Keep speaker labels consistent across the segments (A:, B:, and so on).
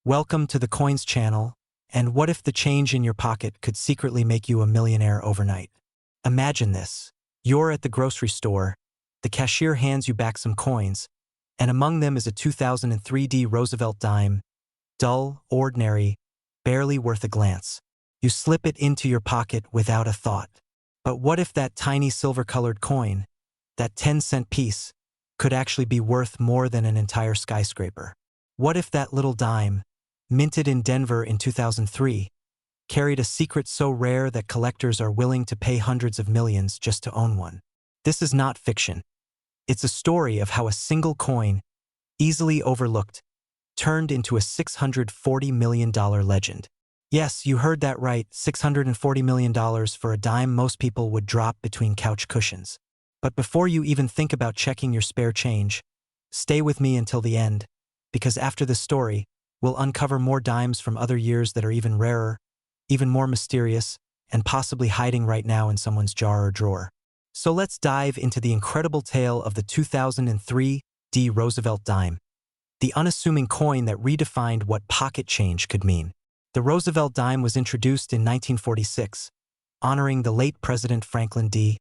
A: Welcome to the Coins channel, and what if the change in your pocket could secretly make you a millionaire overnight? Imagine this. You're at the grocery store, the cashier hands you back some coins, and among them is a 2003 Roosevelt dime, dull, ordinary, barely worth a glance. You slip it into your pocket without a thought. But what if that tiny silver-colored coin, that 10-cent piece, could actually be worth more than an entire skyscraper? What if that little dime, minted in Denver in 2003, carried a secret so rare that collectors are willing to pay hundreds of millions just to own one? This is not fiction. It's a story of how a single coin, easily overlooked, turned into a $640 million legend. Yes, you heard that right, $640 million for a dime most people would drop between couch cushions. But before you even think about checking your spare change, stay with me until the end, because after this story, we'll uncover more dimes from other years that are even rarer, even more mysterious, and possibly hiding right now in someone's jar or drawer. So let's dive into the incredible tale of the 2003 Roosevelt dime, the unassuming coin that redefined what pocket change could mean. The Roosevelt dime was introduced in 1946, honoring the late President Franklin D.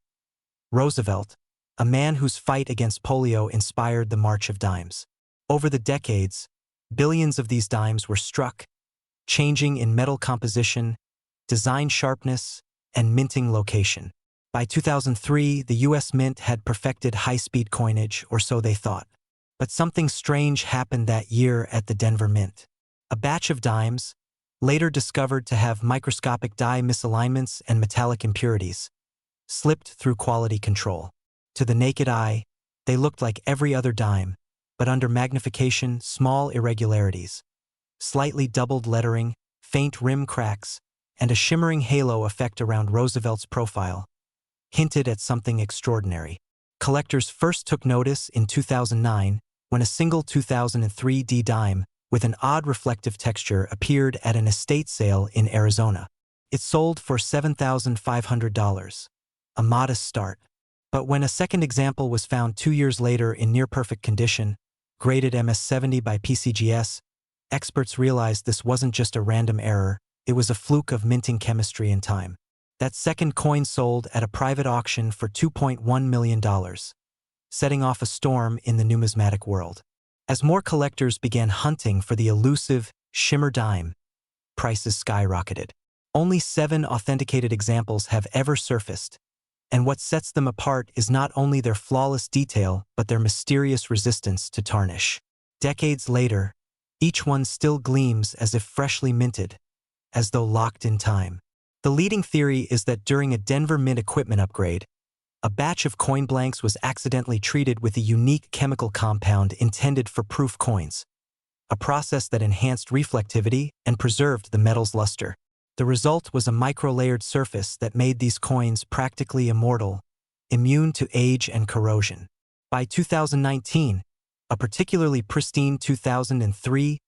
A: Roosevelt, a man whose fight against polio inspired the March of Dimes. Over the decades, billions of these dimes were struck, changing in metal composition, design sharpness, and minting location. By 2003, the U.S. Mint had perfected high-speed coinage, or so they thought. But something strange happened that year at the Denver Mint. A batch of dimes, later discovered to have microscopic die misalignments and metallic impurities, slipped through quality control. To the naked eye, they looked like every other dime, but under magnification, small irregularities, slightly doubled lettering, faint rim cracks, and a shimmering halo effect around Roosevelt's profile hinted at something extraordinary. Collectors first took notice in 2009 when a single 2003 dime with an odd reflective texture appeared at an estate sale in Arizona. It sold for $7,500, a modest start. But when a second example was found 2 years later in near-perfect condition, graded MS-70 by PCGS, experts realized this wasn't just a random error, it was a fluke of minting chemistry and time. That second coin sold at a private auction for $2.1 million, setting off a storm in the numismatic world. As more collectors began hunting for the elusive shimmer dime, prices skyrocketed. Only 7 authenticated examples have ever surfaced, and what sets them apart is not only their flawless detail but their mysterious resistance to tarnish. Decades later, each one still gleams as if freshly minted, as though locked in time. The leading theory is that during a Denver Mint equipment upgrade, a batch of coin blanks was accidentally treated with a unique chemical compound intended for proof coins, a process that enhanced reflectivity and preserved the metal's luster. The result was a micro-layered surface that made these coins practically immortal, immune to age and corrosion. By 2019, a particularly pristine 2003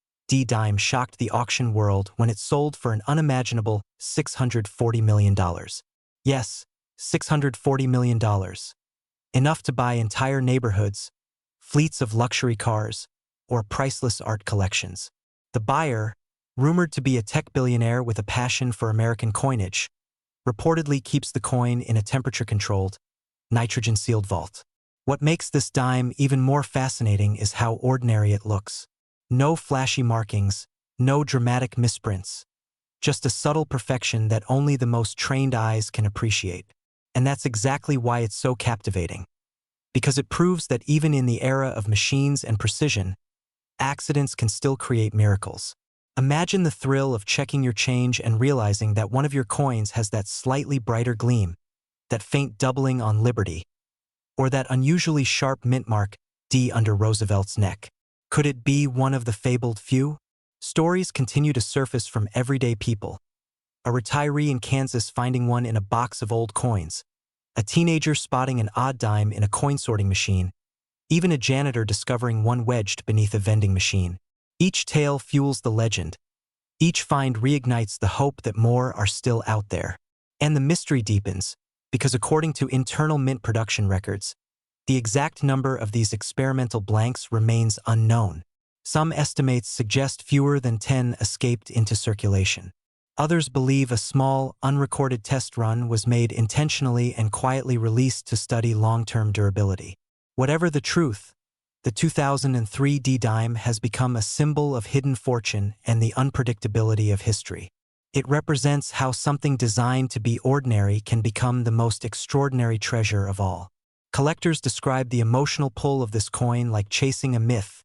A: dime shocked the auction world when it sold for an unimaginable $640 million. Yes, $640 million. Enough to buy entire neighborhoods, fleets of luxury cars, or priceless art collections. The buyer, rumored to be a tech billionaire with a passion for American coinage, reportedly keeps the coin in a temperature-controlled, nitrogen-sealed vault. What makes this dime even more fascinating is how ordinary it looks. No flashy markings, no dramatic misprints, just a subtle perfection that only the most trained eyes can appreciate. And that's exactly why it's so captivating. Because it proves that even in the era of machines and precision, accidents can still create miracles. Imagine the thrill of checking your change and realizing that one of your coins has that slightly brighter gleam, that faint doubling on Liberty, or that unusually sharp mint mark D under Roosevelt's neck. Could it be one of the fabled few? Stories continue to surface from everyday people. A retiree in Kansas finding one in a box of old coins, a teenager spotting an odd dime in a coin sorting machine, even a janitor discovering one wedged beneath a vending machine. Each tale fuels the legend. Each find reignites the hope that more are still out there. And the mystery deepens, because according to internal mint production records, the exact number of these experimental blanks remains unknown. Some estimates suggest fewer than 10 escaped into circulation. Others believe a small, unrecorded test run was made intentionally and quietly released to study long-term durability. Whatever the truth, the 2003 D-dime has become a symbol of hidden fortune and the unpredictability of history. It represents how something designed to be ordinary can become the most extraordinary treasure of all. Collectors describe the emotional pull of this coin like chasing a myth.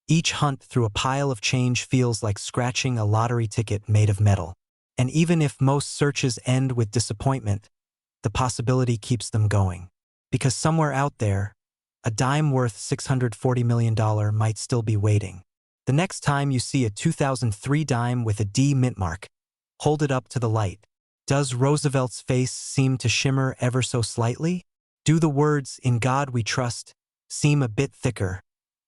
A: Each hunt through a pile of change feels like scratching a lottery ticket made of metal. And even if most searches end with disappointment, the possibility keeps them going. Because somewhere out there, a dime worth $640 million might still be waiting. The next time you see a 2003 dime with a D mint mark, hold it up to the light. Does Roosevelt's face seem to shimmer ever so slightly? Do the words, "In God we trust," seem a bit thicker,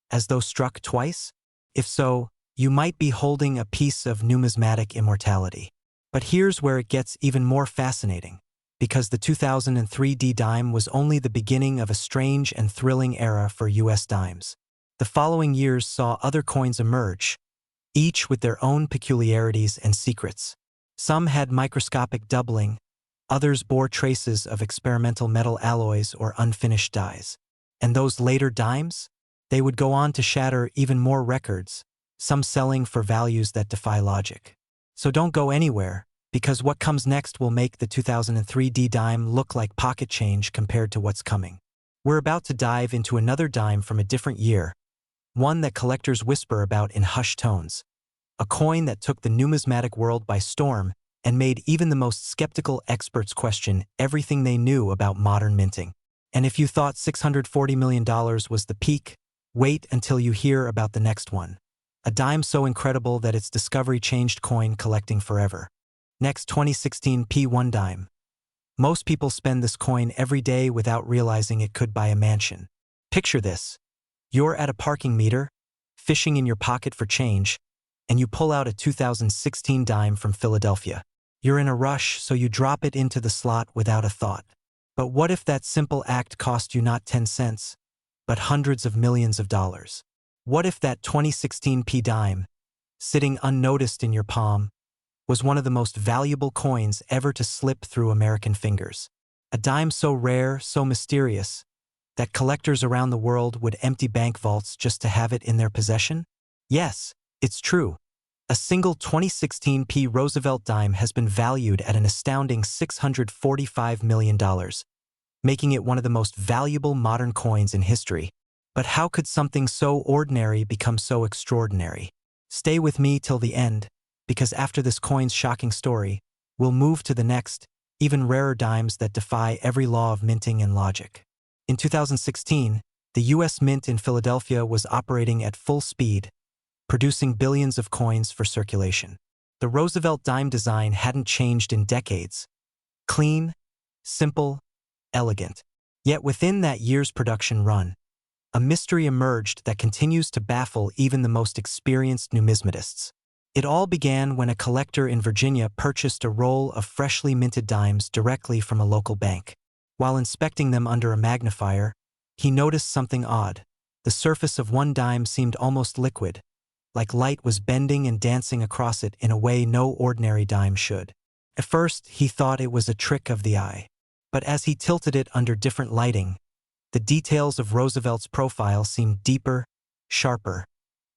A: as though struck twice? If so, you might be holding a piece of numismatic immortality. But here's where it gets even more fascinating, because the 2003 D-dime was only the beginning of a strange and thrilling era for US dimes. The following years saw other coins emerge, each with their own peculiarities and secrets. Some had microscopic doubling, others bore traces of experimental metal alloys or unfinished dies. And those later dimes? They would go on to shatter even more records, some selling for values that defy logic. So don't go anywhere, because what comes next will make the 2003 D-dime look like pocket change compared to what's coming. We're about to dive into another dime from a different year, one that collectors whisper about in hushed tones. A coin that took the numismatic world by storm and made even the most skeptical experts question everything they knew about modern minting. And if you thought $640 million was the peak, wait until you hear about the next one. A dime so incredible that its discovery changed coin collecting forever. Next, 2016 P1 dime. Most people spend this coin every day without realizing it could buy a mansion. Picture this. You're at a parking meter, fishing in your pocket for change, and you pull out a 2016 dime from Philadelphia. You're in a rush, so you drop it into the slot without a thought. But what if that simple act cost you not 10 cents, but hundreds of millions of dollars? What if that 2016 P dime, sitting unnoticed in your palm, was one of the most valuable coins ever to slip through American fingers? A dime so rare, so mysterious, that collectors around the world would empty bank vaults just to have it in their possession? Yes, it's true. A single 2016 P Roosevelt dime has been valued at an astounding $645 million, making it one of the most valuable modern coins in history. But how could something so ordinary become so extraordinary? Stay with me till the end, because after this coin's shocking story, we'll move to the next, even rarer dimes that defy every law of minting and logic. In 2016, the U.S. Mint in Philadelphia was operating at full speed, producing billions of coins for circulation. The Roosevelt dime design hadn't changed in decades. Clean, simple, elegant. Yet within that year's production run, a mystery emerged that continues to baffle even the most experienced numismatists. It all began when a collector in Virginia purchased a roll of freshly minted dimes directly from a local bank. While inspecting them under a magnifier, he noticed something odd. The surface of one dime seemed almost liquid, like light was bending and dancing across it in a way no ordinary dime should. At first, he thought it was a trick of the eye. But as he tilted it under different lighting, the details of Roosevelt's profile seemed deeper, sharper,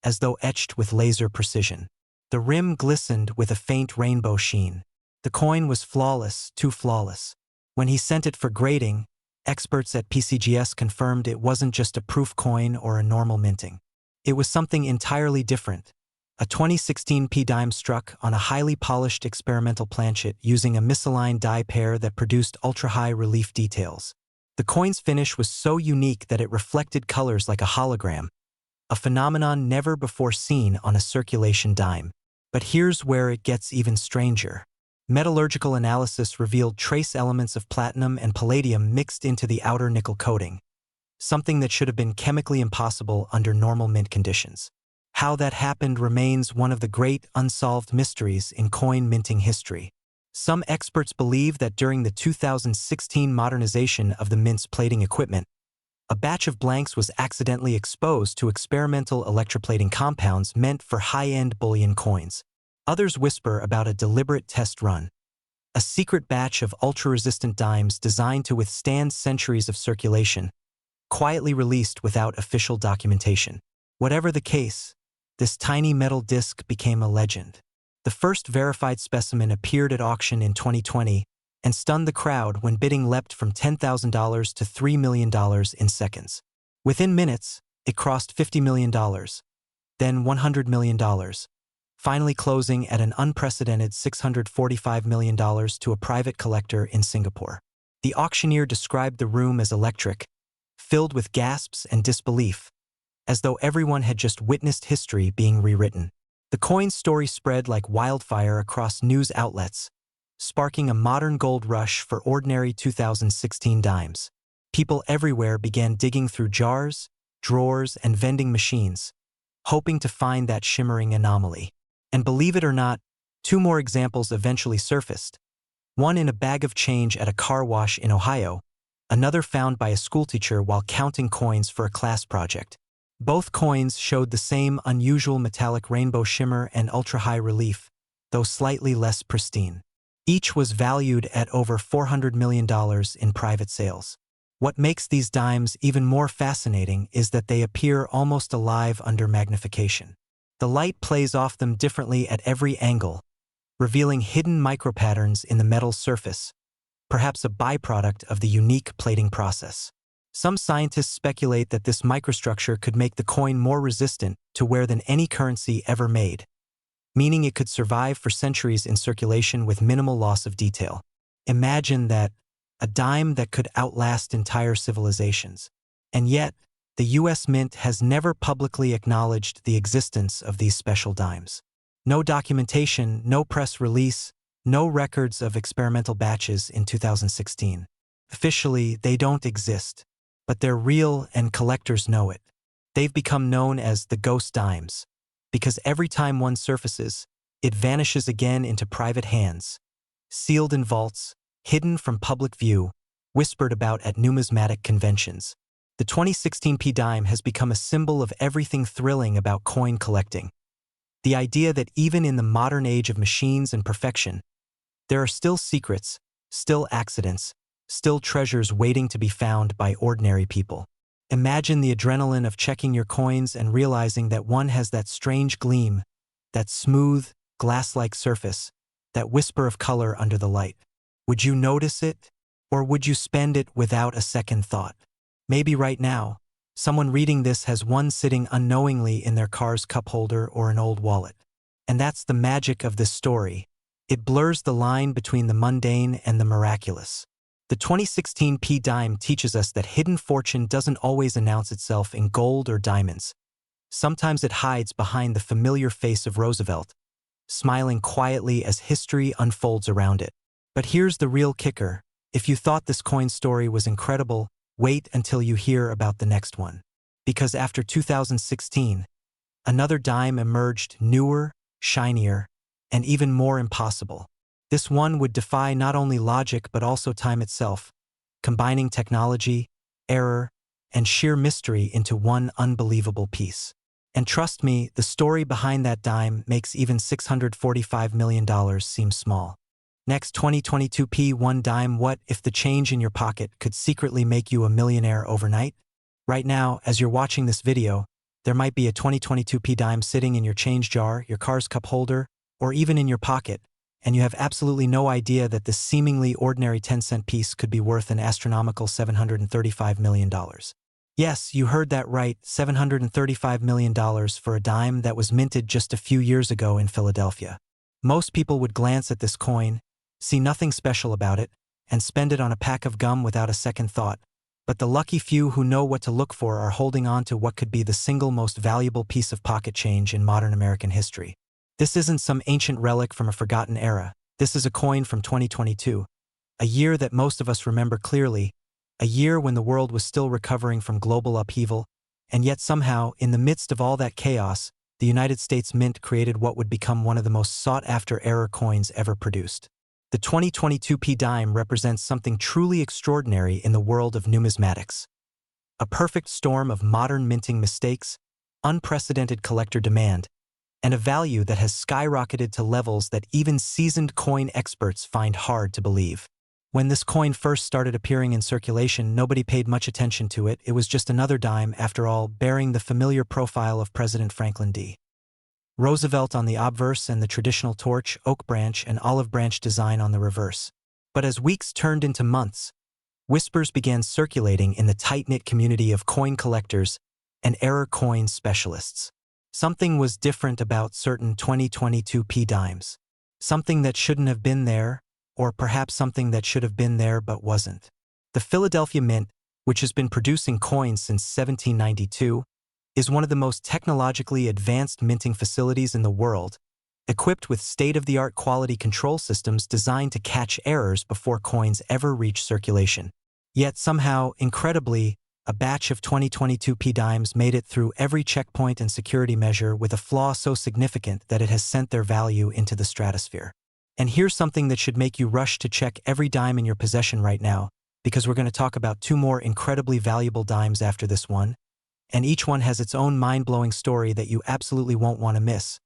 A: as though etched with laser precision. The rim glistened with a faint rainbow sheen. The coin was flawless, too flawless. When he sent it for grading, experts at PCGS confirmed it wasn't just a proof coin or a normal minting. It was something entirely different. A 2016 P dime struck on a highly polished experimental planchet using a misaligned die pair that produced ultra-high relief details. The coin's finish was so unique that it reflected colors like a hologram, a phenomenon never before seen on a circulation dime. But here's where it gets even stranger. Metallurgical analysis revealed trace elements of platinum and palladium mixed into the outer nickel coating, something that should have been chemically impossible under normal mint conditions. How that happened remains one of the great unsolved mysteries in coin minting history. Some experts believe that during the 2016 modernization of the mint's plating equipment, A batch of blanks was accidentally exposed to experimental electroplating compounds meant for high-end bullion coins. Others whisper about a deliberate test run, a secret batch of ultra-resistant dimes designed to withstand centuries of circulation, quietly released without official documentation. Whatever the case, this tiny metal disc became a legend. The first verified specimen appeared at auction in 2020 and stunned the crowd when bidding leapt from $10,000 to $3 million in seconds. Within minutes, it crossed $50 million, then $100 million, finally closing at an unprecedented $645 million to a private collector in Singapore. The auctioneer described the room as electric, filled with gasps and disbelief, as though everyone had just witnessed history being rewritten. The coin's story spread like wildfire across news outlets, sparking a modern gold rush for ordinary 2016 dimes. People everywhere began digging through jars, drawers, and vending machines, hoping to find that shimmering anomaly. And believe it or not, two more examples eventually surfaced. One in a bag of change at a car wash in Ohio, another found by a schoolteacher while counting coins for a class project. Both coins showed the same unusual metallic rainbow shimmer and ultra-high relief, though slightly less pristine. Each was valued at over $400 million in private sales. What makes these dimes even more fascinating is that they appear almost alive under magnification. The light plays off them differently at every angle, revealing hidden micropatterns in the metal's surface, perhaps a byproduct of the unique plating process. Some scientists speculate that this microstructure could make the coin more resistant to wear than any currency ever made, meaning it could survive for centuries in circulation with minimal loss of detail. Imagine that, a dime that could outlast entire civilizations. And yet, the US Mint has never publicly acknowledged the existence of these special dimes. No documentation, no press release, no records of experimental batches in 2016. Officially, they don't exist, but they're real and collectors know it. They've become known as the ghost dimes, because every time one surfaces, it vanishes again into private hands, sealed in vaults, hidden from public view, whispered about at numismatic conventions. The 2016 P dime has become a symbol of everything thrilling about coin collecting. The idea that even in the modern age of machines and perfection, there are still secrets, still accidents, still treasures waiting to be found by ordinary people. Imagine the adrenaline of checking your coins and realizing that one has that strange gleam, that smooth, glass-like surface, that whisper of color under the light. Would you notice it, or would you spend it without a second thought? Maybe right now, someone reading this has one sitting unknowingly in their car's cup holder or an old wallet. And that's the magic of this story. It blurs the line between the mundane and the miraculous. The 2016 P dime teaches us that hidden fortune doesn't always announce itself in gold or diamonds. Sometimes it hides behind the familiar face of Roosevelt, smiling quietly as history unfolds around it. But here's the real kicker. If you thought this coin story was incredible, wait until you hear about the next one. Because after 2016, another dime emerged newer, shinier, and even more impossible. This one would defy not only logic but also time itself, combining technology, error, and sheer mystery into one unbelievable piece. And trust me, the story behind that dime makes even $645 million seem small. Next, 2022 P1 dime. What if the change in your pocket could secretly make you a millionaire overnight? Right now, as you're watching this video, there might be a 2022 P dime sitting in your change jar, your car's cup holder, or even in your pocket, and you have absolutely no idea that this seemingly ordinary 10-cent piece could be worth an astronomical $735 million. Yes, you heard that right, $735 million for a dime that was minted just a few years ago in Philadelphia. Most people would glance at this coin, see nothing special about it, and spend it on a pack of gum without a second thought. But the lucky few who know what to look for are holding on to what could be the single most valuable piece of pocket change in modern American history. This isn't some ancient relic from a forgotten era. This is a coin from 2022, a year that most of us remember clearly, a year when the world was still recovering from global upheaval, and yet somehow, in the midst of all that chaos, the United States Mint created what would become one of the most sought-after error coins ever produced. The 2022 P dime represents something truly extraordinary in the world of numismatics. A perfect storm of modern minting mistakes, unprecedented collector demand, and a value that has skyrocketed to levels that even seasoned coin experts find hard to believe. When this coin first started appearing in circulation, nobody paid much attention to it. It was just another dime, after all, bearing the familiar profile of President Franklin D. Roosevelt on the obverse and the traditional torch, oak branch, and olive branch design on the reverse. But as weeks turned into months, whispers began circulating in the tight-knit community of coin collectors and error coin specialists. Something was different about certain 2022 P dimes. Something that shouldn't have been there, or perhaps something that should have been there but wasn't. The Philadelphia Mint, which has been producing coins since 1792, is one of the most technologically advanced minting facilities in the world, equipped with state-of-the-art quality control systems designed to catch errors before coins ever reach circulation. Yet somehow, incredibly, a batch of 2022 P dimes made it through every checkpoint and security measure with a flaw so significant that it has sent their value into the stratosphere. And here's something that should make you rush to check every dime in your possession right now, because we're going to talk about two more incredibly valuable dimes after this one, and each one has its own mind-blowing story that you absolutely won't want to miss,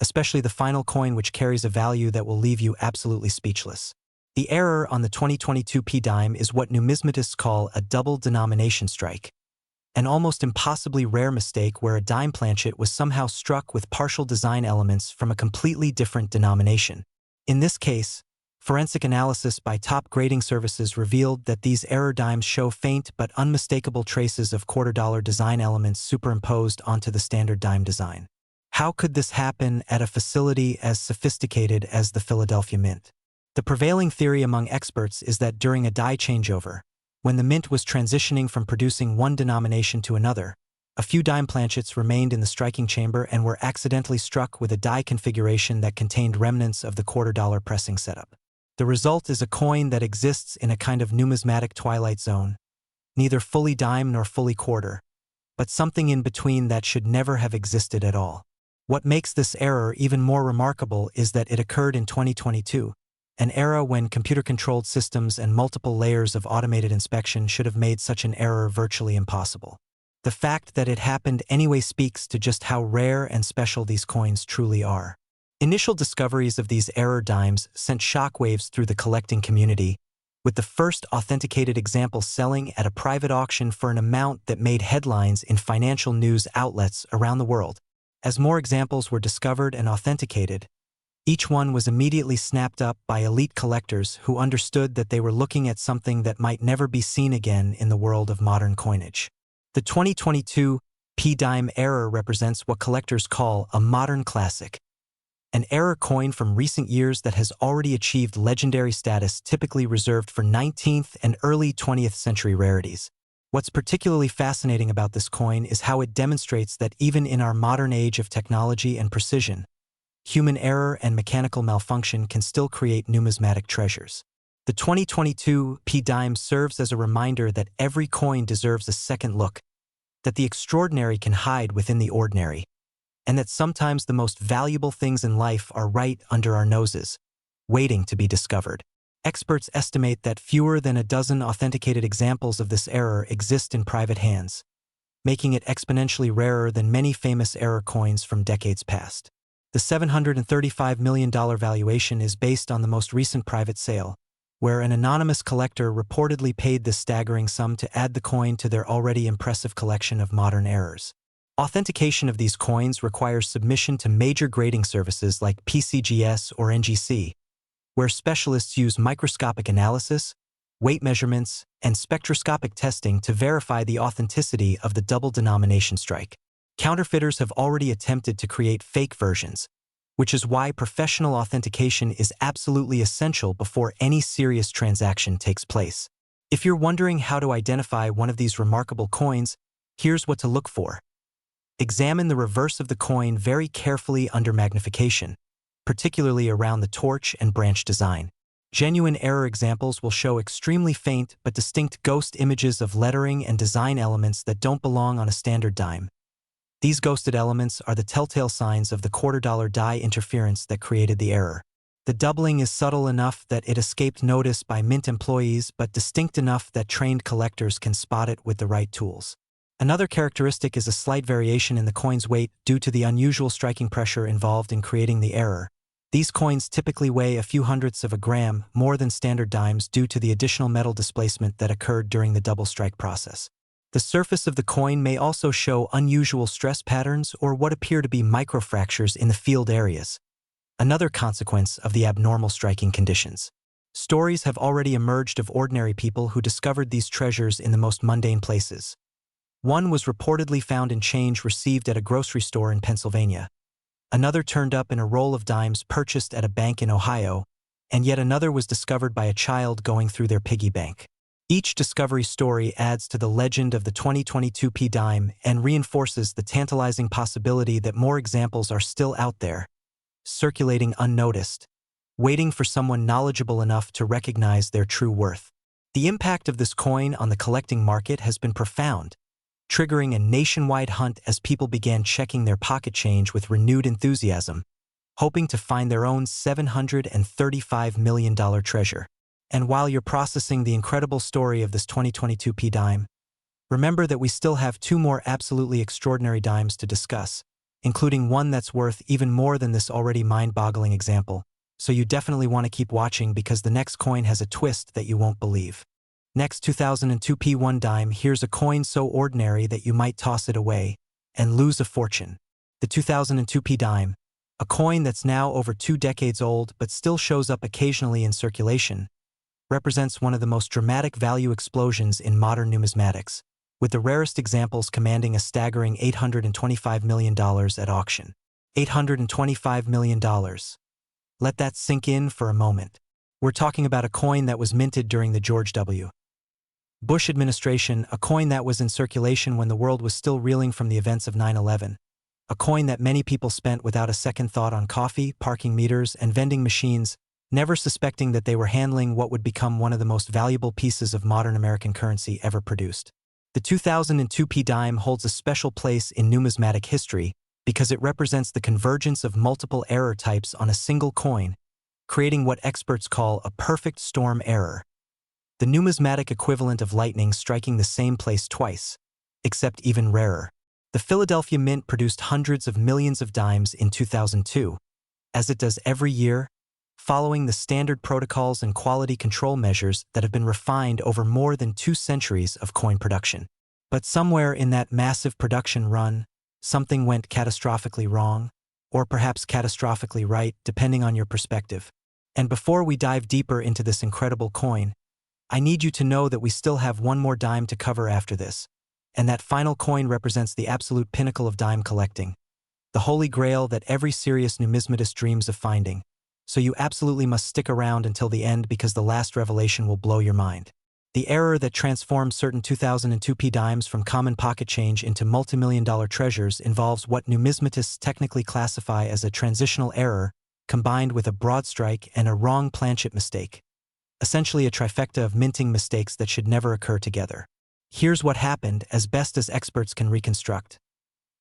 A: especially the final coin, which carries a value that will leave you absolutely speechless. The error on the 2022 P dime is what numismatists call a double denomination strike, an almost impossibly rare mistake where a dime planchet was somehow struck with partial design elements from a completely different denomination. In this case, forensic analysis by top grading services revealed that these error dimes show faint but unmistakable traces of $quarter design elements superimposed onto the standard dime design. How could this happen at a facility as sophisticated as the Philadelphia Mint? The prevailing theory among experts is that during a die changeover, when the Mint was transitioning from producing one denomination to another, a few dime planchets remained in the striking chamber and were accidentally struck with a die configuration that contained remnants of the $quarter pressing setup. The result is a coin that exists in a kind of numismatic twilight zone, neither fully dime nor fully quarter, but something in between that should never have existed at all. What makes this error even more remarkable is that it occurred in 2022, an era when computer-controlled systems and multiple layers of automated inspection should have made such an error virtually impossible. The fact that it happened anyway speaks to just how rare and special these coins truly are. Initial discoveries of these error dimes sent shockwaves through the collecting community, with the first authenticated example selling at a private auction for an amount that made headlines in financial news outlets around the world. As more examples were discovered and authenticated, each one was immediately snapped up by elite collectors who understood that they were looking at something that might never be seen again in the world of modern coinage. The 2022 P dime error represents what collectors call a modern classic, an error coin from recent years that has already achieved legendary status, typically reserved for 19th and early 20th century rarities. What's particularly fascinating about this coin is how it demonstrates that even in our modern age of technology and precision, human error and mechanical malfunction can still create numismatic treasures. The 2022 P dime serves as a reminder that every coin deserves a second look, that the extraordinary can hide within the ordinary, and that sometimes the most valuable things in life are right under our noses, waiting to be discovered. Experts estimate that fewer than a dozen authenticated examples of this error exist in private hands, making it exponentially rarer than many famous error coins from decades past. The $735 million valuation is based on the most recent private sale, where an anonymous collector reportedly paid this staggering sum to add the coin to their already impressive collection of modern errors. Authentication of these coins requires submission to major grading services like PCGS or NGC, where specialists use microscopic analysis, weight measurements, and spectroscopic testing to verify the authenticity of the double denomination strike. Counterfeiters have already attempted to create fake versions, which is why professional authentication is absolutely essential before any serious transaction takes place. If you're wondering how to identify one of these remarkable coins, here's what to look for. Examine the reverse of the coin very carefully under magnification, particularly around the torch and branch design. Genuine error examples will show extremely faint but distinct ghost images of lettering and design elements that don't belong on a standard dime. These ghosted elements are the telltale signs of the $quarter die interference that created the error. The doubling is subtle enough that it escaped notice by Mint employees but distinct enough that trained collectors can spot it with the right tools. Another characteristic is a slight variation in the coin's weight due to the unusual striking pressure involved in creating the error. These coins typically weigh a few hundredths of a gram more than standard dimes due to the additional metal displacement that occurred during the double strike process. The surface of the coin may also show unusual stress patterns or what appear to be microfractures in the field areas. Another consequence of the abnormal striking conditions. Stories have already emerged of ordinary people who discovered these treasures in the most mundane places. One was reportedly found in change received at a grocery store in Pennsylvania. Another turned up in a roll of dimes purchased at a bank in Ohio, and yet another was discovered by a child going through their piggy bank. Each discovery story adds to the legend of the 2022 P dime and reinforces the tantalizing possibility that more examples are still out there, circulating unnoticed, waiting for someone knowledgeable enough to recognize their true worth. The impact of this coin on the collecting market has been profound, triggering a nationwide hunt as people began checking their pocket change with renewed enthusiasm, hoping to find their own $735 million treasure. And while you're processing the incredible story of this 2022 P dime, remember that we still have two more absolutely extraordinary dimes to discuss, including one that's worth even more than this already mind-boggling example. So you definitely want to keep watching because the next coin has a twist that you won't believe. Next, 2002 P1 dime. Here's a coin so ordinary that you might toss it away and lose a fortune. The 2002 P dime, a coin that's now over 2 decades old but still shows up occasionally in circulation, represents one of the most dramatic value explosions in modern numismatics, with the rarest examples commanding a staggering $825 million at auction. $825 million. Let that sink in for a moment. We're talking about a coin that was minted during the George W. Bush administration, a coin that was in circulation when the world was still reeling from the events of 9/11, a coin that many people spent without a second thought on coffee, parking meters, and vending machines, never suspecting that they were handling what would become one of the most valuable pieces of modern American currency ever produced. The 2002 P dime holds a special place in numismatic history because it represents the convergence of multiple error types on a single coin, creating what experts call a perfect storm error, the numismatic equivalent of lightning striking the same place twice, except even rarer. The Philadelphia Mint produced hundreds of millions of dimes in 2002, as it does every year, following the standard protocols and quality control measures that have been refined over more than 2 centuries of coin production. But somewhere in that massive production run, something went catastrophically wrong, or perhaps catastrophically right, depending on your perspective. And before we dive deeper into this incredible coin, I need you to know that we still have one more dime to cover after this, and that final coin represents the absolute pinnacle of dime collecting, the holy grail that every serious numismatist dreams of finding. So you absolutely must stick around until the end because the last revelation will blow your mind. The error that transformed certain 2002 P dimes from common pocket change into multimillion-dollar treasures involves what numismatists technically classify as a transitional error combined with a broad strike and a wrong planchet mistake, essentially a trifecta of minting mistakes that should never occur together. Here's what happened as best as experts can reconstruct.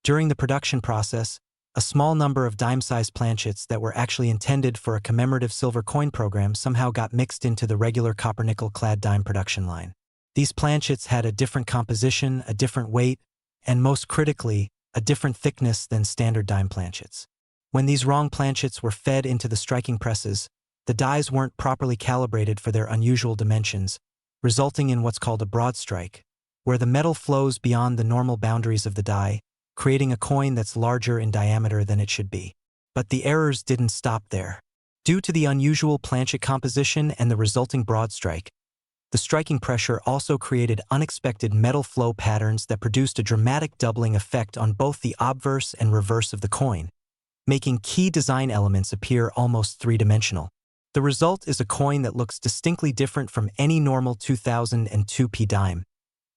A: During the production process, a small number of dime-sized planchets that were actually intended for a commemorative silver coin program somehow got mixed into the regular copper-nickel-clad dime production line. These planchets had a different composition, a different weight, and most critically, a different thickness than standard dime planchets. When these wrong planchets were fed into the striking presses, the dies weren't properly calibrated for their unusual dimensions, resulting in what's called a broad strike, where the metal flows beyond the normal boundaries of the die, creating a coin that's larger in diameter than it should be. But the errors didn't stop there. Due to the unusual planchet composition and the resulting broad strike, the striking pressure also created unexpected metal flow patterns that produced a dramatic doubling effect on both the obverse and reverse of the coin, making key design elements appear almost three-dimensional. The result is a coin that looks distinctly different from any normal 2002 P dime.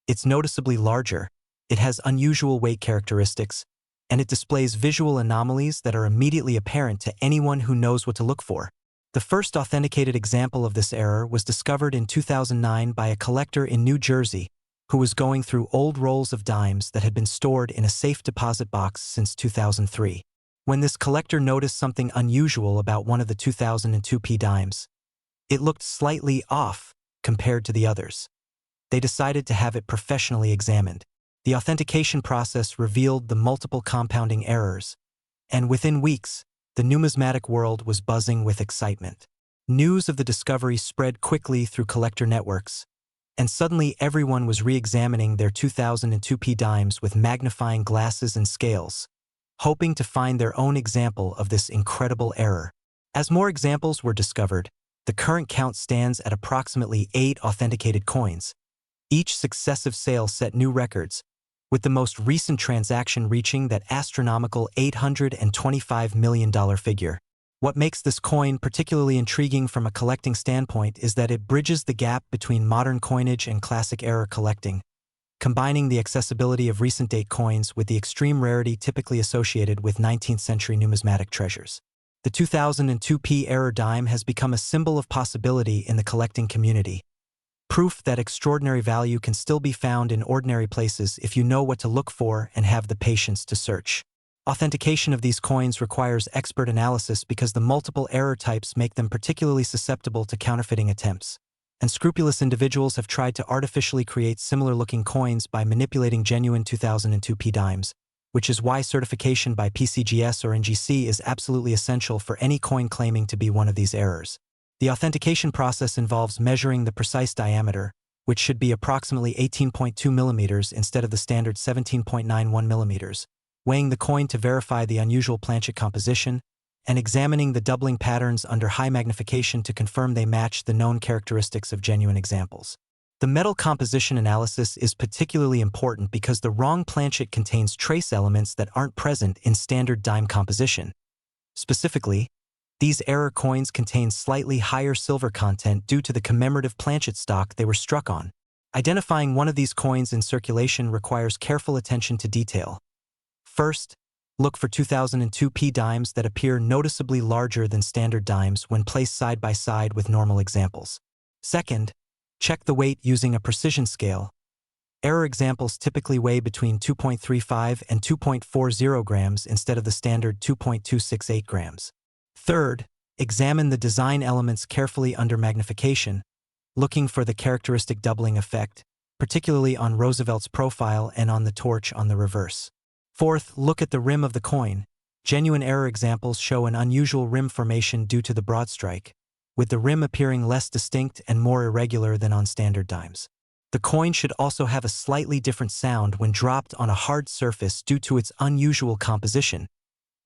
A: It's noticeably larger, it has unusual weight characteristics, and it displays visual anomalies that are immediately apparent to anyone who knows what to look for. The first authenticated example of this error was discovered in 2009 by a collector in New Jersey who was going through old rolls of dimes that had been stored in a safe deposit box since 2003. when this collector noticed something unusual about one of the 2002p dimes. It looked slightly off compared to the others. They decided to have it professionally examined. The authentication process revealed the multiple compounding errors, and within weeks, the numismatic world was buzzing with excitement. News of the discovery spread quickly through collector networks, and suddenly everyone was re-examining their 2002p dimes with magnifying glasses and scales, hoping to find their own example of this incredible error. As more examples were discovered, the current count stands at approximately 8 authenticated coins. Each successive sale set new records, with the most recent transaction reaching that astronomical $825 million figure. What makes this coin particularly intriguing from a collecting standpoint is that it bridges the gap between modern coinage and classic era collecting, combining the accessibility of recent-date coins with the extreme rarity typically associated with 19th-century numismatic treasures. The 2002p era dime has become a symbol of possibility in the collecting community, proof that extraordinary value can still be found in ordinary places if you know what to look for and have the patience to search. Authentication of these coins requires expert analysis because the multiple error types make them particularly susceptible to counterfeiting attempts. Unscrupulous individuals have tried to artificially create similar-looking coins by manipulating genuine 2002p dimes, which is why certification by PCGS or NGC is absolutely essential for any coin claiming to be one of these errors. The authentication process involves measuring the precise diameter, which should be approximately 18.2 millimeters instead of the standard 17.91 millimeters, weighing the coin to verify the unusual planchet composition, and examining the doubling patterns under high magnification to confirm they match the known characteristics of genuine examples. The metal composition analysis is particularly important because the wrong planchet contains trace elements that aren't present in standard dime composition. Specifically, these error coins contain slightly higher silver content due to the commemorative planchet stock they were struck on. Identifying one of these coins in circulation requires careful attention to detail. First, look for 2002p dimes that appear noticeably larger than standard dimes when placed side by side with normal examples. Second, check the weight using a precision scale. Error examples typically weigh between 2.35 and 2.40 grams instead of the standard 2.268 grams. Third, examine the design elements carefully under magnification, looking for the characteristic doubling effect, particularly on Roosevelt's profile and on the torch on the reverse. Fourth, look at the rim of the coin. Genuine error examples show an unusual rim formation due to the broad strike, with the rim appearing less distinct and more irregular than on standard dimes. The coin should also have a slightly different sound when dropped on a hard surface due to its unusual composition.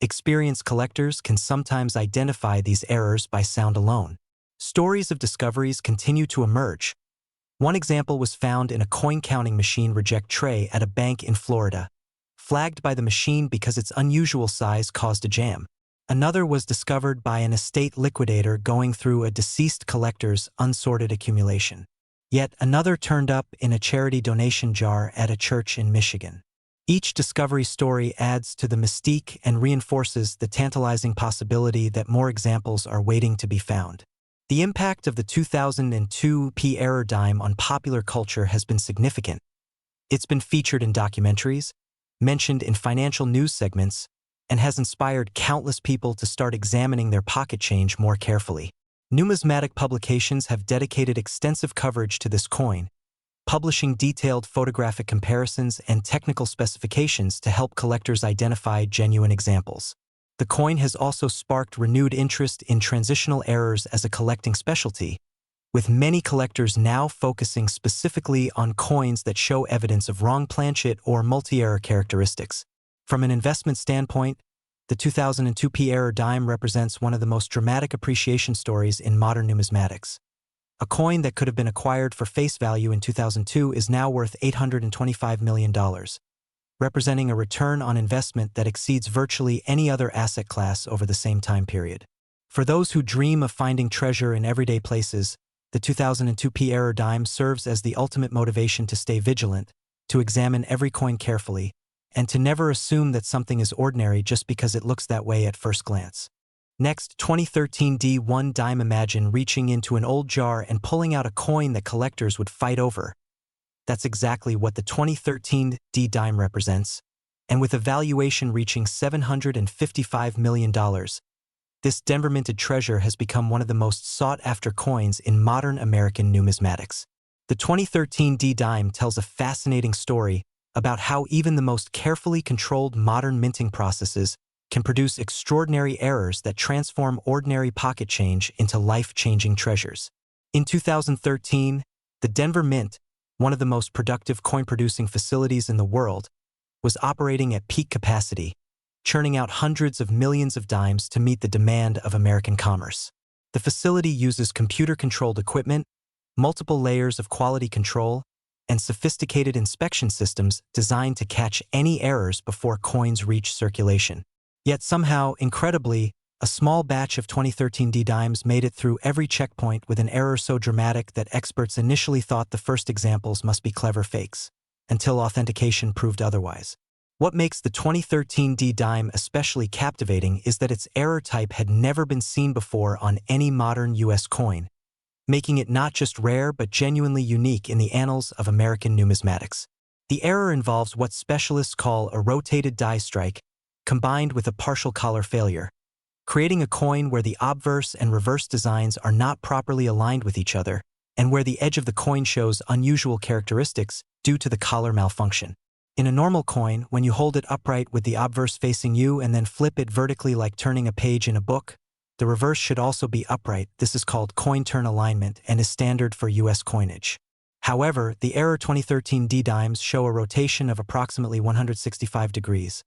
A: Experienced collectors can sometimes identify these errors by sound alone. Stories of discoveries continue to emerge. One example was found in a coin-counting machine reject tray at a bank in Florida, flagged by the machine because its unusual size caused a jam. Another was discovered by an estate liquidator going through a deceased collector's unsorted accumulation. Yet another turned up in a charity donation jar at a church in Michigan. Each discovery story adds to the mystique and reinforces the tantalizing possibility that more examples are waiting to be found. The impact of the 2002p error dime on popular culture has been significant. It's been featured in documentaries, mentioned in financial news segments, and has inspired countless people to start examining their pocket change more carefully. Numismatic publications have dedicated extensive coverage to this coin, publishing detailed photographic comparisons and technical specifications to help collectors identify genuine examples. The coin has also sparked renewed interest in transitional errors as a collecting specialty, with many collectors now focusing specifically on coins that show evidence of wrong planchet or multi-error characteristics. From an investment standpoint, the 2002p error dime represents one of the most dramatic appreciation stories in modern numismatics. A coin that could have been acquired for face value in 2002 is now worth $825 million, representing a return on investment that exceeds virtually any other asset class over the same time period. For those who dream of finding treasure in everyday places, the 2002p error dime serves as the ultimate motivation to stay vigilant, to examine every coin carefully, and to never assume that something is ordinary just because it looks that way at first glance. Next, 2013 D1 dime. Imagine reaching into an old jar and pulling out a coin that collectors would fight over. That's exactly what the 2013 D dime represents, and with a valuation reaching $755 million, this Denver-minted treasure has become one of the most sought-after coins in modern American numismatics. The 2013 D-dime tells a fascinating story about how even the most carefully controlled modern minting processes can produce extraordinary errors that transform ordinary pocket change into life-changing treasures. In 2013, the Denver Mint, one of the most productive coin-producing facilities in the world, was operating at peak capacity, churning out hundreds of millions of dimes to meet the demand of American commerce. The facility uses computer-controlled equipment, multiple layers of quality control, and sophisticated inspection systems designed to catch any errors before coins reach circulation. Yet somehow, incredibly, a small batch of 2013 D-dimes made it through every checkpoint with an error so dramatic that experts initially thought the first examples must be clever fakes, until authentication proved otherwise. What makes the 2013 D-dime especially captivating is that its error type had never been seen before on any modern U.S. coin, making it not just rare but genuinely unique in the annals of American numismatics. The error involves what specialists call a rotated die strike, combined with a partial collar failure, creating a coin where the obverse and reverse designs are not properly aligned with each other, and where the edge of the coin shows unusual characteristics due to the collar malfunction. In a normal coin, when you hold it upright with the obverse facing you and then flip it vertically like turning a page in a book, the reverse should also be upright. This is called coin turn alignment and is standard for U.S. coinage. However, the error 2013 D-dimes show a rotation of approximately 165 degrees,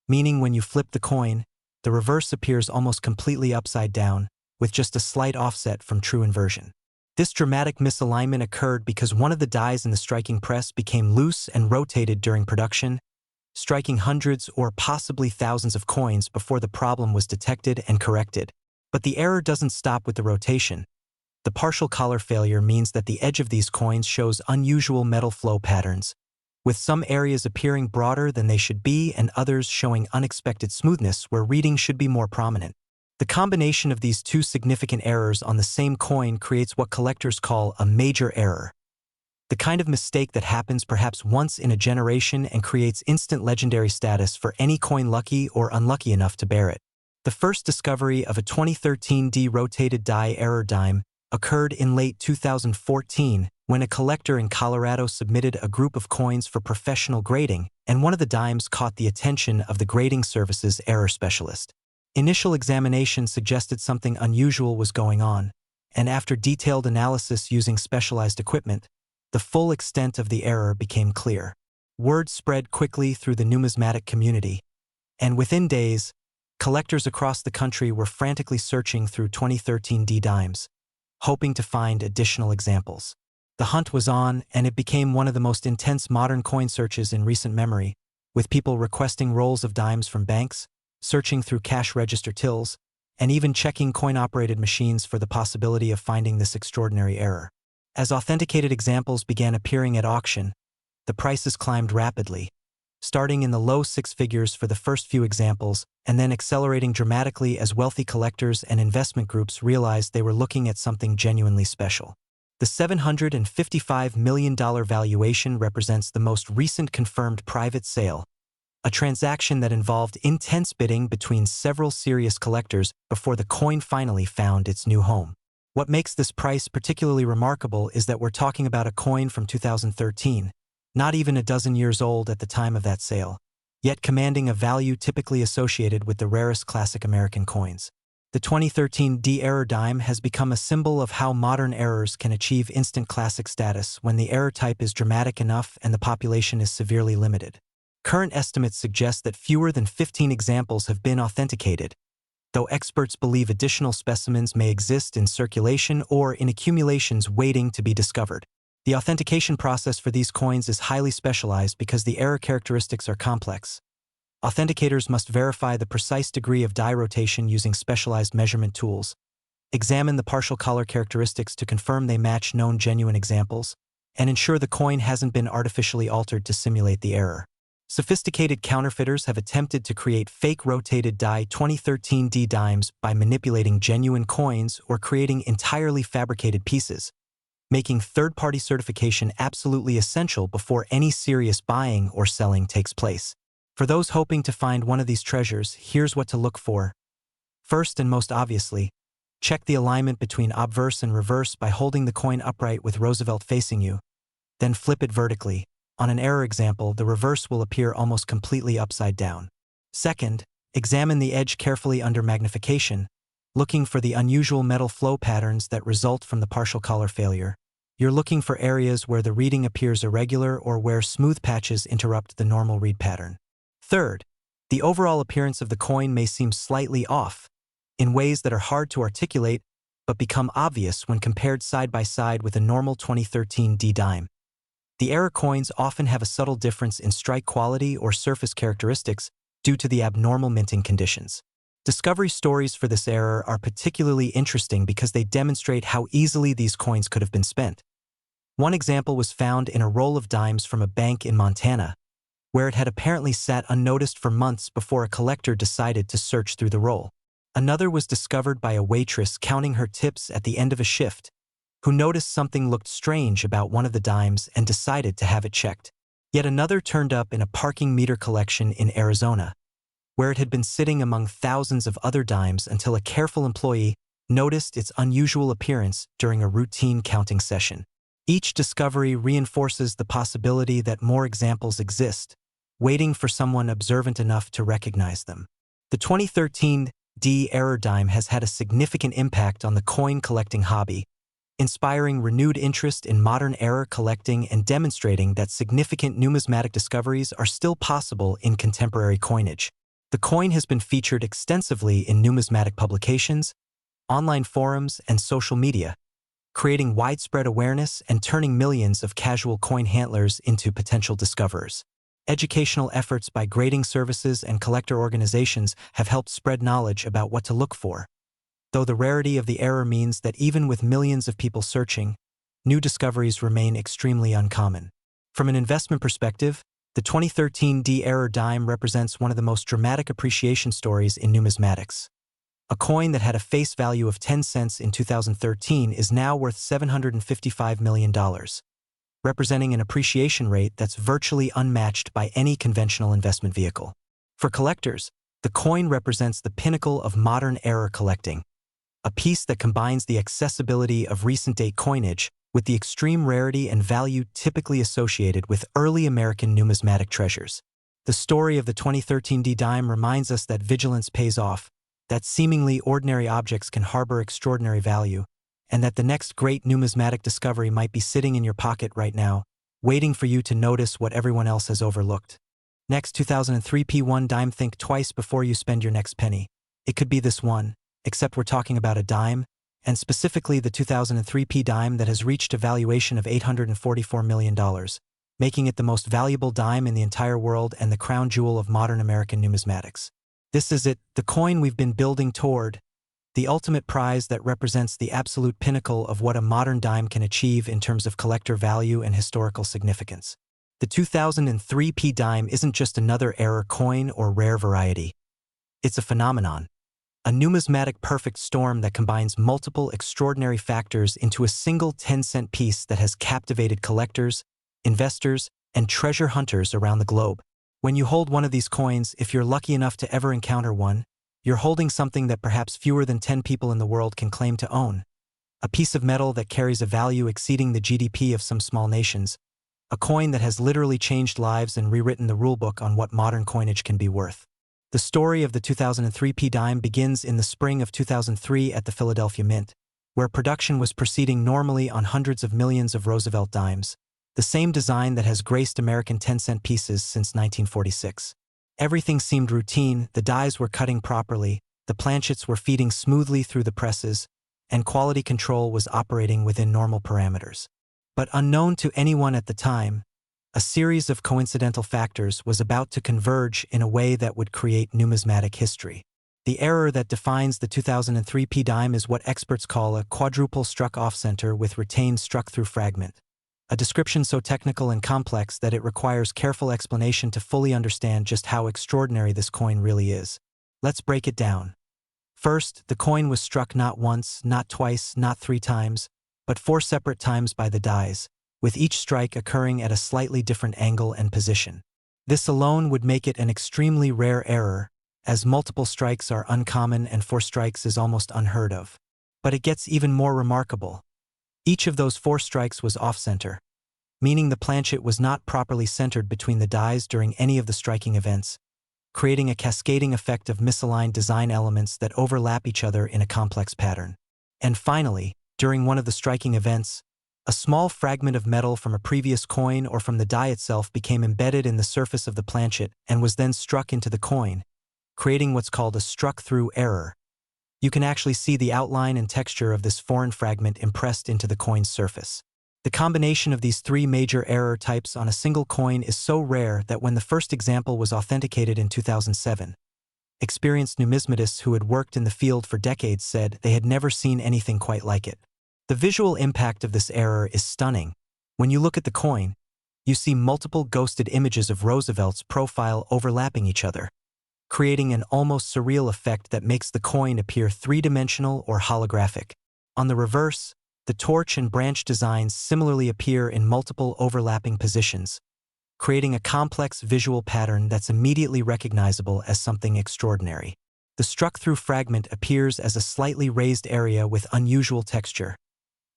A: meaning when you flip the coin, the reverse appears almost completely upside down, with just a slight offset from true inversion. This dramatic misalignment occurred because one of the dies in the striking press became loose and rotated during production, striking hundreds or possibly thousands of coins before the problem was detected and corrected. But the error doesn't stop with the rotation. The partial collar failure means that the edge of these coins shows unusual metal flow patterns, with some areas appearing broader than they should be and others showing unexpected smoothness where reading should be more prominent. The combination of these two significant errors on the same coin creates what collectors call a major error, the kind of mistake that happens perhaps once in a generation and creates instant legendary status for any coin lucky or unlucky enough to bear it. The first discovery of a 2013 D-rotated die error dime occurred in late 2014 when a collector in Colorado submitted a group of coins for professional grading, and one of the dimes caught the attention of the grading service's error specialist. Initial examination suggested something unusual was going on, and after detailed analysis using specialized equipment, the full extent of the error became clear. Word spread quickly through the numismatic community, and within days, collectors across the country were frantically searching through 2013 D-dimes, hoping to find additional examples. The hunt was on, and it became one of the most intense modern coin searches in recent memory, with people requesting rolls of dimes from banks, searching through cash register tills, and even checking coin-operated machines for the possibility of finding this extraordinary error. As authenticated examples began appearing at auction, the prices climbed rapidly, starting in the low six figures for the first few examples, and then accelerating dramatically as wealthy collectors and investment groups realized they were looking at something genuinely special. The $755 million valuation represents the most recent confirmed private sale, a transaction that involved intense bidding between several serious collectors before the coin finally found its new home. What makes this price particularly remarkable is that we're talking about a coin from 2013, not even a dozen years old at the time of that sale, yet commanding a value typically associated with the rarest classic American coins. The 2013 D-error dime has become a symbol of how modern errors can achieve instant classic status when the error type is dramatic enough and the population is severely limited. Current estimates suggest that fewer than 15 examples have been authenticated, though experts believe additional specimens may exist in circulation or in accumulations waiting to be discovered. The authentication process for these coins is highly specialized because the error characteristics are complex. Authenticators must verify the precise degree of die rotation using specialized measurement tools, examine the partial collar characteristics to confirm they match known genuine examples, and ensure the coin hasn't been artificially altered to simulate the error. Sophisticated counterfeiters have attempted to create fake rotated die 2013 D-dimes by manipulating genuine coins or creating entirely fabricated pieces, making third-party certification absolutely essential before any serious buying or selling takes place. For those hoping to find one of these treasures, here's what to look for. First and most obviously, check the alignment between obverse and reverse by holding the coin upright with Roosevelt facing you. Then flip it vertically. On an error example, the reverse will appear almost completely upside down. Second, examine the edge carefully under magnification, looking for the unusual metal flow patterns that result from the partial collar failure. You're looking for areas where the reading appears irregular or where smooth patches interrupt the normal read pattern. Third, the overall appearance of the coin may seem slightly off, in ways that are hard to articulate but become obvious when compared side by side with a normal 2013 D dime. The error coins often have a subtle difference in strike quality or surface characteristics due to the abnormal minting conditions. Discovery stories for this error are particularly interesting because they demonstrate how easily these coins could have been spent. One example was found in a roll of dimes from a bank in Montana, where it had apparently sat unnoticed for months before a collector decided to search through the roll. Another was discovered by a waitress counting her tips at the end of a shift, who noticed something looked strange about one of the dimes and decided to have it checked. Yet another turned up in a parking meter collection in Arizona, where it had been sitting among thousands of other dimes until a careful employee noticed its unusual appearance during a routine counting session. Each discovery reinforces the possibility that more examples exist, waiting for someone observant enough to recognize them. The 2013 D error dime has had a significant impact on the coin collecting hobby, inspiring renewed interest in modern error collecting and demonstrating that significant numismatic discoveries are still possible in contemporary coinage. The coin has been featured extensively in numismatic publications, online forums, and social media, creating widespread awareness and turning millions of casual coin handlers into potential discoverers. Educational efforts by grading services and collector organizations have helped spread knowledge about what to look for, though the rarity of the error means that even with millions of people searching, new discoveries remain extremely uncommon. From an investment perspective, the 2013 D error dime represents one of the most dramatic appreciation stories in numismatics. A coin that had a face value of 10 cents in 2013 is now worth $755 million, representing an appreciation rate that's virtually unmatched by any conventional investment vehicle. For collectors, the coin represents the pinnacle of modern error collecting, a piece that combines the accessibility of recent-date coinage with the extreme rarity and value typically associated with early American numismatic treasures. The story of the 2013 D dime reminds us that vigilance pays off, that seemingly ordinary objects can harbor extraordinary value, and that the next great numismatic discovery might be sitting in your pocket right now, waiting for you to notice what everyone else has overlooked. Next, 2003 P1 dime. Think twice before you spend your next penny. It could be this one, except we're talking about a dime, and specifically the 2003 P dime that has reached a valuation of $844 million, making it the most valuable dime in the entire world and the crown jewel of modern American numismatics. This is it, the coin we've been building toward, the ultimate prize that represents the absolute pinnacle of what a modern dime can achieve in terms of collector value and historical significance. The 2003 P dime isn't just another error coin or rare variety. It's a phenomenon, a numismatic perfect storm that combines multiple extraordinary factors into a single 10-cent piece that has captivated collectors, investors, and treasure hunters around the globe. When you hold one of these coins, if you're lucky enough to ever encounter one, you're holding something that perhaps fewer than 10 people in the world can claim to own. A piece of metal that carries a value exceeding the GDP of some small nations. A coin that has literally changed lives and rewritten the rulebook on what modern coinage can be worth. The story of the 2003 P dime begins in the spring of 2003 at the Philadelphia Mint, where production was proceeding normally on hundreds of millions of Roosevelt dimes, the same design that has graced American 10-cent pieces since 1946. Everything seemed routine, the dies were cutting properly, the planchets were feeding smoothly through the presses, and quality control was operating within normal parameters. But unknown to anyone at the time, a series of coincidental factors was about to converge in a way that would create numismatic history. The error that defines the 2003 P dime is what experts call a quadruple struck off-center with retained struck-through fragment. A description so technical and complex that it requires careful explanation to fully understand just how extraordinary this coin really is. Let's break it down. First, the coin was struck not once, not twice, not 3 times, but 4 separate times by the dies, with each strike occurring at a slightly different angle and position. This alone would make it an extremely rare error, as multiple strikes are uncommon and 4 strikes is almost unheard of. But it gets even more remarkable. Each of those 4 strikes was off-center, meaning the planchet was not properly centered between the dies during any of the striking events, creating a cascading effect of misaligned design elements that overlap each other in a complex pattern. And finally, during one of the striking events, a small fragment of metal from a previous coin or from the die itself became embedded in the surface of the planchet and was then struck into the coin, creating what's called a struck-through error. You can actually see the outline and texture of this foreign fragment impressed into the coin's surface. The combination of these 3 major error types on a single coin is so rare that when the first example was authenticated in 2007, experienced numismatists who had worked in the field for decades said they had never seen anything quite like it. The visual impact of this error is stunning. When you look at the coin, you see multiple ghosted images of Roosevelt's profile overlapping each other, creating an almost surreal effect that makes the coin appear 3-dimensional or holographic. On the reverse, the torch and branch designs similarly appear in multiple overlapping positions, creating a complex visual pattern that's immediately recognizable as something extraordinary. The struck-through fragment appears as a slightly raised area with unusual texture,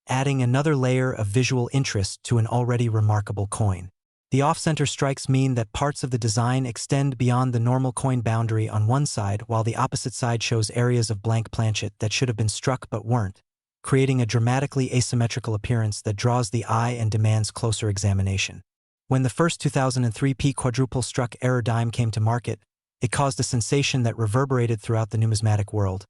A: adding another layer of visual interest to an already remarkable coin. The off-center strikes mean that parts of the design extend beyond the normal coin boundary on one side, while the opposite side shows areas of blank planchet that should have been struck but weren't, creating a dramatically asymmetrical appearance that draws the eye and demands closer examination. When the first 2003 quadruple struck error dime came to market, it caused a sensation that reverberated throughout the numismatic world.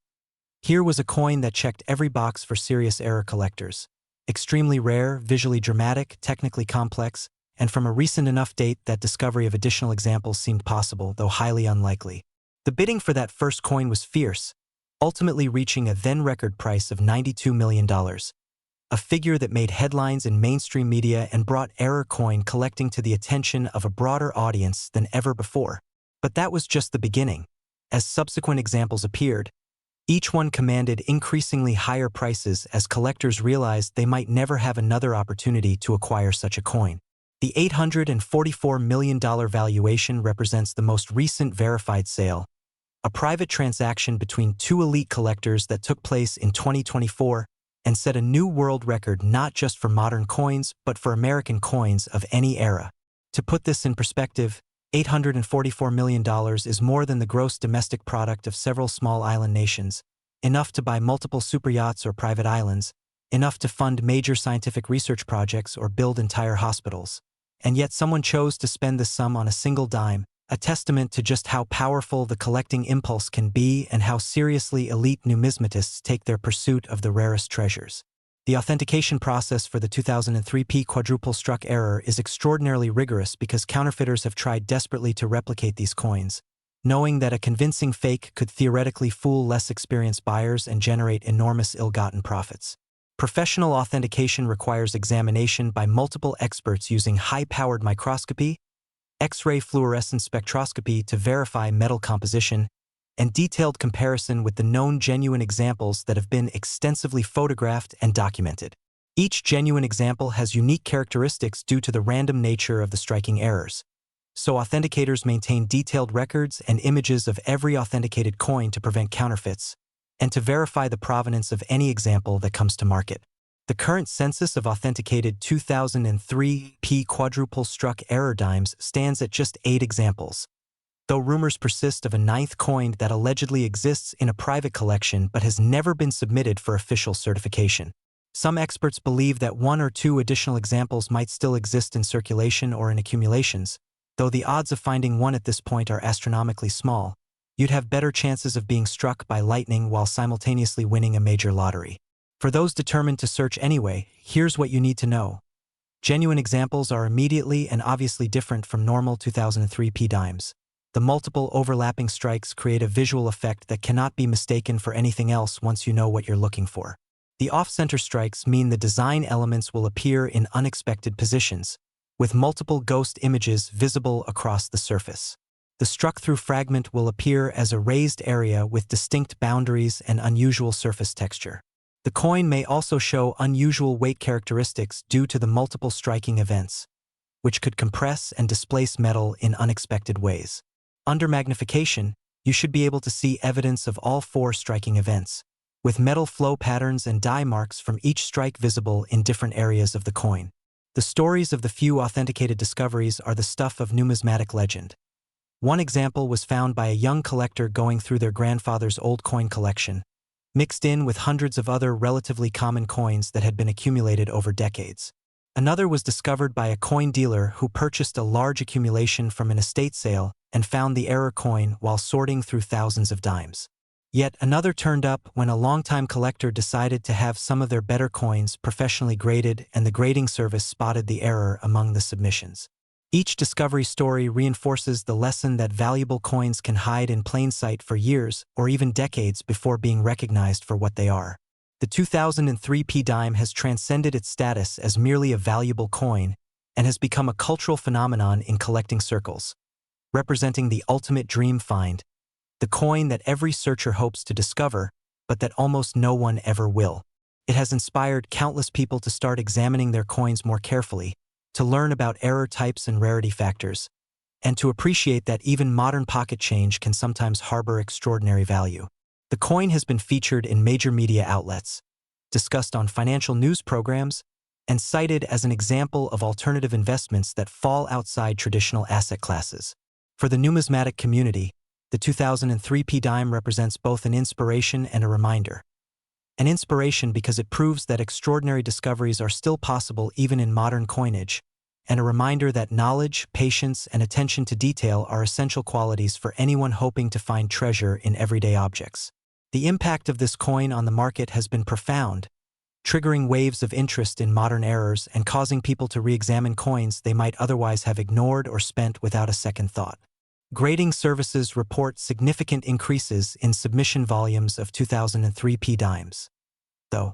A: Here was a coin that checked every box for serious error collectors. Extremely rare, visually dramatic, technically complex, and from a recent enough date that discovery of additional examples seemed possible, though highly unlikely. The bidding for that first coin was fierce, ultimately reaching a then-record price of $92 million, a figure that made headlines in mainstream media and brought error coin collecting to the attention of a broader audience than ever before. But that was just the beginning. As subsequent examples appeared, each one commanded increasingly higher prices as collectors realized they might never have another opportunity to acquire such a coin. The $844 million valuation represents the most recent verified sale, a private transaction between 2 elite collectors that took place in 2024 and set a new world record not just for modern coins but for American coins of any era. To put this in perspective, $844 million is more than the gross domestic product of several small island nations, enough to buy multiple superyachts or private islands, enough to fund major scientific research projects or build entire hospitals. And yet someone chose to spend this sum on a single dime, a testament to just how powerful the collecting impulse can be and how seriously elite numismatists take their pursuit of the rarest treasures. The authentication process for the 2003 quadruple struck error is extraordinarily rigorous because counterfeiters have tried desperately to replicate these coins, knowing that a convincing fake could theoretically fool less experienced buyers and generate enormous ill-gotten profits. Professional authentication requires examination by multiple experts using high-powered microscopy, X-ray fluorescence spectroscopy to verify metal composition, and detailed comparison with the known genuine examples that have been extensively photographed and documented. Each genuine example has unique characteristics due to the random nature of the striking errors, so authenticators maintain detailed records and images of every authenticated coin to prevent counterfeits, and to verify the provenance of any example that comes to market. The current census of authenticated 2003 quadruple struck error dimes stands at just 8 examples, though rumors persist of a 9th coin that allegedly exists in a private collection but has never been submitted for official certification. Some experts believe that 1 or 2 additional examples might still exist in circulation or in accumulations, though the odds of finding one at this point are astronomically small. You'd have better chances of being struck by lightning while simultaneously winning a major lottery. For those determined to search anyway, here's what you need to know. Genuine examples are immediately and obviously different from normal 2003 dimes. The multiple overlapping strikes create a visual effect that cannot be mistaken for anything else once you know what you're looking for. The off-center strikes mean the design elements will appear in unexpected positions, with multiple ghost images visible across the surface. The struck-through fragment will appear as a raised area with distinct boundaries and unusual surface texture. The coin may also show unusual weight characteristics due to the multiple striking events. which could compress and displace metal in unexpected ways. Under magnification, you should be able to see evidence of all four striking events, with metal flow patterns and die marks from each strike visible in different areas of the coin. The stories of the few authenticated discoveries are the stuff of numismatic legend. One example was found by a young collector going through their grandfather's old coin collection, mixed in with hundreds of other relatively common coins that had been accumulated over decades. Another was discovered by a coin dealer who purchased a large accumulation from an estate sale and found the error coin while sorting through thousands of dimes. Yet another turned up when a longtime collector decided to have some of their better coins professionally graded, and the grading service spotted the error among the submissions. Each discovery story reinforces the lesson that valuable coins can hide in plain sight for years or even decades before being recognized for what they are. The 2003 p-dime has transcended its status as merely a valuable coin and has become a cultural phenomenon in collecting circles, representing the ultimate dream find, the coin that every searcher hopes to discover, but that almost no one ever will. It has inspired countless people to start examining their coins more carefully, to learn about error types and rarity factors, and to appreciate that even modern pocket change can sometimes harbor extraordinary value. The coin has been featured in major media outlets, discussed on financial news programs, and cited as an example of alternative investments that fall outside traditional asset classes. For the numismatic community, the 2003 p-dime represents both an inspiration and a reminder. An inspiration because it proves that extraordinary discoveries are still possible even in modern coinage, and a reminder that knowledge, patience, and attention to detail are essential qualities for anyone hoping to find treasure in everyday objects. The impact of this coin on the market has been profound, triggering waves of interest in modern errors and causing people to re-examine coins they might otherwise have ignored or spent without a second thought. Grading services report significant increases in submission volumes of 2003 p-dimes, though